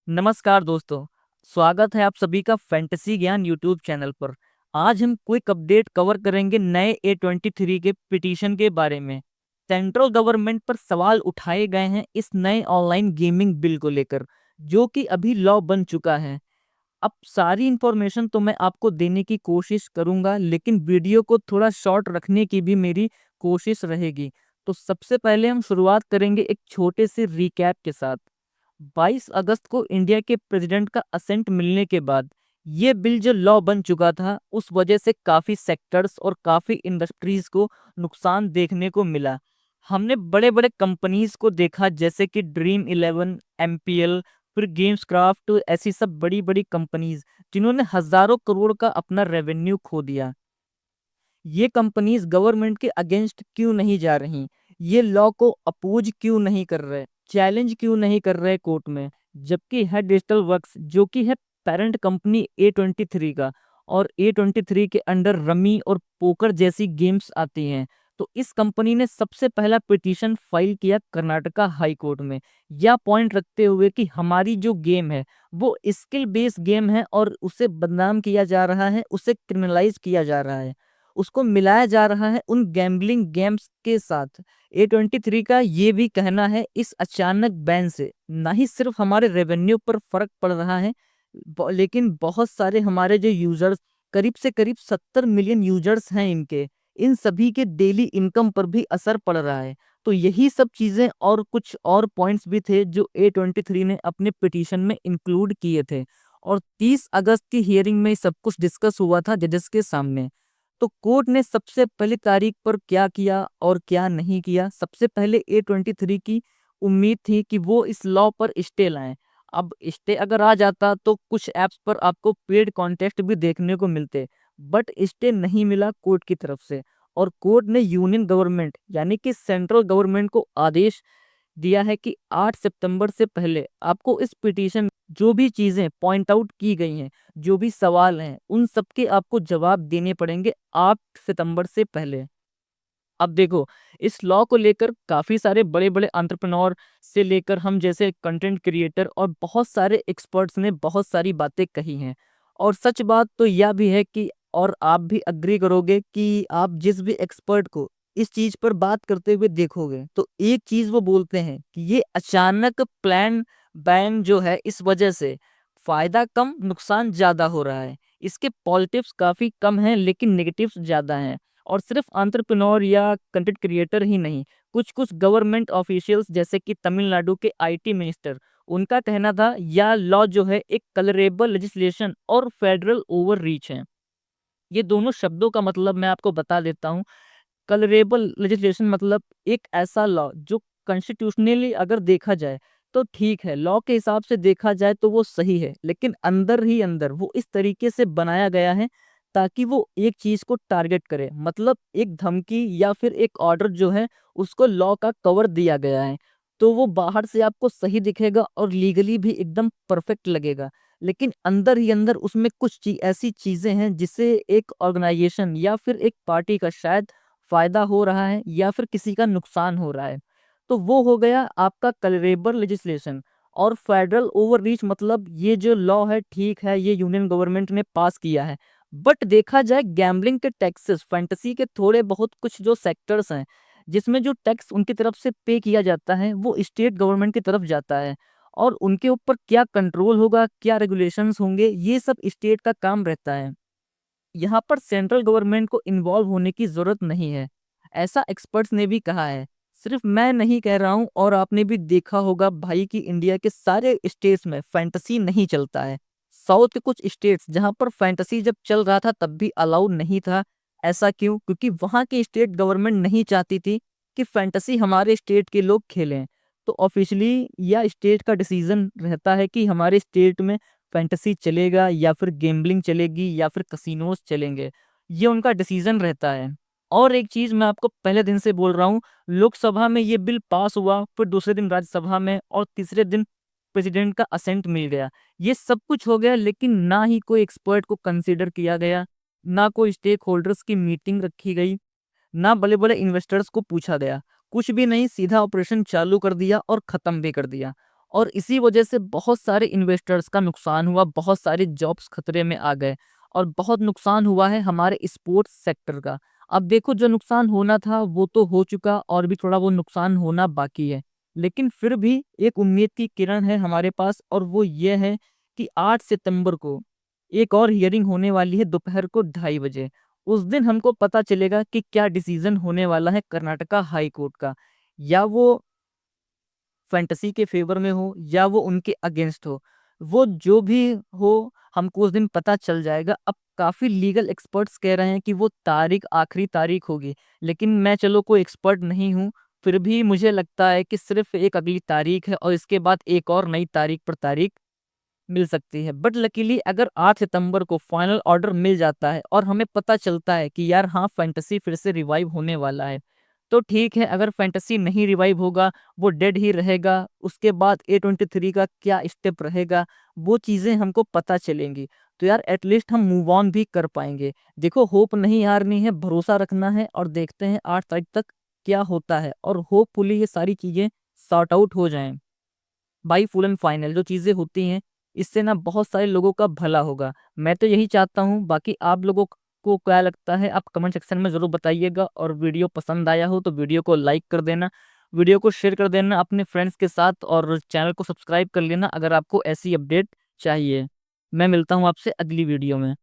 नमस्कार दोस्तों। स्वागत है आप सभी का फैंटेसी ज्ञान यूट्यूब चैनल पर। आज हम क्विक अपडेट कवर करेंगे नए A23 के पिटीशन के बारे में। सेंट्रल गवर्नमेंट पर सवाल उठाए गए हैं इस नए ऑनलाइन गेमिंग बिल को लेकर, जो कि अभी लॉ बन चुका है। अब सारी इंफॉर्मेशन तो मैं आपको देने की कोशिश करूंगा, लेकिन वीडियो को थोड़ा शॉर्ट रखने की भी मेरी कोशिश रहेगी। तो सबसे पहले हम शुरुआत करेंगे एक छोटे से रिकैप के साथ। 22 अगस्त को इंडिया के प्रेसिडेंट का असेंट मिलने के बाद ये बिल जो लॉ बन चुका था, उस वजह से काफ़ी सेक्टर्स और काफ़ी इंडस्ट्रीज को नुकसान देखने को मिला। हमने बड़े बड़े कंपनीज को देखा, जैसे कि ड्रीम 11, MPL, फिर गेम्स क्राफ्ट, ऐसी सब बड़ी बड़ी कंपनीज जिन्होंने हजारों करोड़ का अपना रेवेन्यू खो दिया। ये कंपनीज गवर्नमेंट के अगेंस्ट क्यों नहीं जा रही, ये लॉ को अपोज क्यों नहीं कर रहे, चैलेंज क्यों नहीं कर रहे कोर्ट में, जबकि है डिजिटल वर्क्स जो कि है पेरेंट कंपनी A23 का, और A23 के अंडर रमी और पोकर जैसी गेम्स आती हैं। तो इस कंपनी ने सबसे पहला पिटीशन फाइल किया कर्नाटका हाई कोर्ट में, यह पॉइंट रखते हुए कि हमारी जो गेम है वो स्किल बेस्ड गेम है और उसे बदनाम किया जा रहा है, उसे क्रिमिनलाइज किया जा रहा है, उसको मिलाया जा रहा है उन गैम्बलिंग गेम्स के साथ। A23 का ये भी कहना है इस अचानक बैन से ना ही सिर्फ हमारे रेवेन्यू पर फर्क पड़ रहा है, लेकिन बहुत सारे हमारे जो यूजर्स, करीब से करीब 70 मिलियन यूजर्स हैं इनके, इन सभी के डेली इनकम पर भी असर पड़ रहा है। तो यही सब चीजें और कुछ और पॉइंट्स भी थे जो A23 ने अपने पिटीशन में इंक्लूड किए थे, और 30 अगस्त की हियरिंग में सब कुछ डिस्कस हुआ था जजेस के सामने। तो कोर्ट ने सबसे पहली तारीख पर क्या किया और क्या नहीं किया। सबसे पहले A23 की उम्मीद थी कि वो इस लॉ पर स्टे लाएं। अब स्टे अगर आ जाता तो कुछ ऐप्स पर आपको पेड कॉन्टेस्ट भी देखने को मिलते, बट स्टे नहीं मिला कोर्ट की तरफ से। और कोर्ट ने यूनियन गवर्नमेंट यानी कि सेंट्रल गवर्नमेंट को आदेश दिया है कि 8 सितंबर से पहले आपको इस पिटीशन जो भी चीजें पॉइंट आउट की गई हैं, जो भी सवाल हैं, उन सब के आपको जवाब देने पड़ेंगे 8 सितंबर से पहले। अब देखो, इस लॉ को लेकर काफी सारे बड़े बड़े एंटरप्रेन्योर से लेकर हम जैसे कंटेंट क्रिएटर और बहुत सारे एक्सपर्ट्स ने बहुत सारी बातें कही हैं। और सच बात तो यह भी है कि, और आप भी अग्री करोगे कि आप जिस भी एक्सपर्ट को इस चीज पर बात करते हुए देखोगे तो एक चीज वो बोलते हैं कि ये अचानक प्लान बैन जो है, इस वजह से फायदा कम नुकसान ज्यादा हो रहा है। इसके पॉजिटिव्स काफी कम हैं लेकिन नेगेटिव्स ज्यादा हैं। और सिर्फ एंटरप्रेन्योर या कंटेंट क्रिएटर ही नहीं, कुछ कुछ गवर्नमेंट ऑफिशियल्स जैसे कि तमिलनाडु के IT मिनिस्टर, उनका कहना था यह लॉ जो है एक कलरेबल लेजिस्लेशन और फेडरल ओवर रीच है। ये दोनों शब्दों का मतलब मैं आपको बता देता हूँ। कलरेबल लेजिस्लेशन मतलब एक ऐसा लॉ जो कॉन्स्टिट्यूशनली अगर देखा जाए तो ठीक है, लॉ के हिसाब से देखा जाए तो वो सही है, लेकिन अंदर ही अंदर वो इस तरीके से बनाया गया है ताकि वो एक चीज को टारगेट करे, मतलब एक धमकी या फिर एक ऑर्डर जो है उसको लॉ का कवर दिया गया है। तो वो बाहर से आपको सही दिखेगा और लीगली भी एकदम परफेक्ट लगेगा, लेकिन अंदर ही अंदर उसमें कुछ ऐसी चीजें हैं जिससे एक ऑर्गेनाइजेशन या फिर एक पार्टी का शायद फायदा हो रहा है या फिर किसी का नुकसान हो रहा है। तो वो हो गया आपका कलरेबल लेजिस्लेशन। और फेडरल ओवररीच मतलब ये जो लॉ है, ठीक है, ये यूनियन गवर्नमेंट ने पास किया है, बट देखा जाए गैम्बलिंग के टैक्सेस, फैंटेसी के थोड़े बहुत कुछ जो सेक्टर्स हैं जिसमें जो टैक्स उनकी तरफ से पे किया जाता है वो स्टेट गवर्नमेंट की तरफ जाता है। और उनके ऊपर क्या कंट्रोल होगा, क्या रेगुलेशंस होंगे, ये सब स्टेट का काम रहता है। यहाँ पर सेंट्रल गवर्नमेंट को इन्वॉल्व होने की जरूरत नहीं है, ऐसा एक्सपर्ट्स ने भी कहा है। सिर्फ मैं नहीं कह रहा हूँ, और आपने भी देखा होगा भाई कि इंडिया के सारे स्टेट्स में फैंटेसी नहीं चलता है। साउथ के कुछ स्टेट्स जहाँ पर फैंटेसी जब चल रहा था तब भी अलाउड नहीं था। ऐसा क्यों? क्योंकि वहाँ की स्टेट गवर्नमेंट नहीं चाहती थी कि फैंटेसी हमारे स्टेट के लोग खेलें। तो ऑफिशियली या स्टेट का डिसीजन रहता है कि हमारे स्टेट में फैंटेसी चलेगा या फिर गेम्बलिंग चलेगी या फिर कसिनोज चलेंगे, ये उनका डिसीजन रहता है। और एक चीज मैं आपको पहले दिन से बोल रहा हूँ, लोकसभा में ये बिल पास हुआ, फिर दूसरे दिन राज्यसभा में, और तीसरे दिन प्रेसिडेंट का असेंट मिल गया। ये सब कुछ हो गया, लेकिन ना ही कोई एक्सपर्ट को कंसीडर किया गया, ना कोई स्टेक होल्डर्स की मीटिंग रखी गई, ना बड़े बड़े इन्वेस्टर्स को पूछा गया। कुछ भी नहीं, सीधा ऑपरेशन चालू कर दिया और खत्म भी कर दिया। और इसी वजह से बहुत सारे इन्वेस्टर्स का नुकसान हुआ, बहुत सारे जॉब्स खतरे में आ गए और बहुत नुकसान हुआ है हमारे स्पोर्ट्स सेक्टर का। अब देखो, जो नुकसान होना था वो तो हो चुका और भी थोड़ा वो नुकसान होना बाकी है, लेकिन फिर भी एक उम्मीद की किरण है हमारे पास, और वो ये है कि 8 सितंबर को एक और हियरिंग होने वाली है दोपहर को 2:30 बजे। उस दिन हमको पता चलेगा कि क्या डिसीजन होने वाला है कर्नाटका हाई कोर्ट का, या वो फैंटेसी के फेवर में हो या वो उनके अगेंस्ट हो। वो जो भी हो, हमको उस दिन पता चल जाएगा। अब काफ़ी लीगल एक्सपर्ट्स कह रहे हैं कि वो तारीख आखिरी तारीख होगी, लेकिन मैं चलो कोई एक्सपर्ट नहीं हूँ, फिर भी मुझे लगता है कि सिर्फ एक अगली तारीख है और इसके बाद एक और नई तारीख पर तारीख मिल सकती है। बट लकीली अगर 8 सितंबर को फाइनल ऑर्डर मिल जाता है और हमें पता चलता है कि यार हाँ, फैंटेसी फिर से रिवाइव होने वाला है, तो ठीक है। अगर फैंटेसी नहीं रिवाइव होगा, वो डेड ही रहेगा, उसके बाद A23 का क्या स्टेप रहेगा, वो चीज़ें हमको पता चलेंगी। तो यार एटलीस्ट हम मूव ऑन भी कर पाएंगे। देखो, होप नहीं हारनी है, भरोसा रखना है और देखते हैं 8 तारीख तक क्या होता है, और होपफुली ये सारी चीज़ें सॉर्ट आउट हो जाएं बाई फुल एंड फाइनल। जो चीज़ें होती हैं, इससे ना बहुत सारे लोगों का भला होगा। मैं तो यही चाहता हूँ। बाकी आप लोगों को क्या लगता है, आप कमेंट सेक्शन में ज़रूर बताइएगा, और वीडियो पसंद आया हो तो वीडियो को लाइक कर देना, वीडियो को शेयर कर देना अपने फ्रेंड्स के साथ, और चैनल को सब्सक्राइब कर लेना अगर आपको ऐसी अपडेट चाहिए। मैं मिलता हूँ आपसे अगली वीडियो में।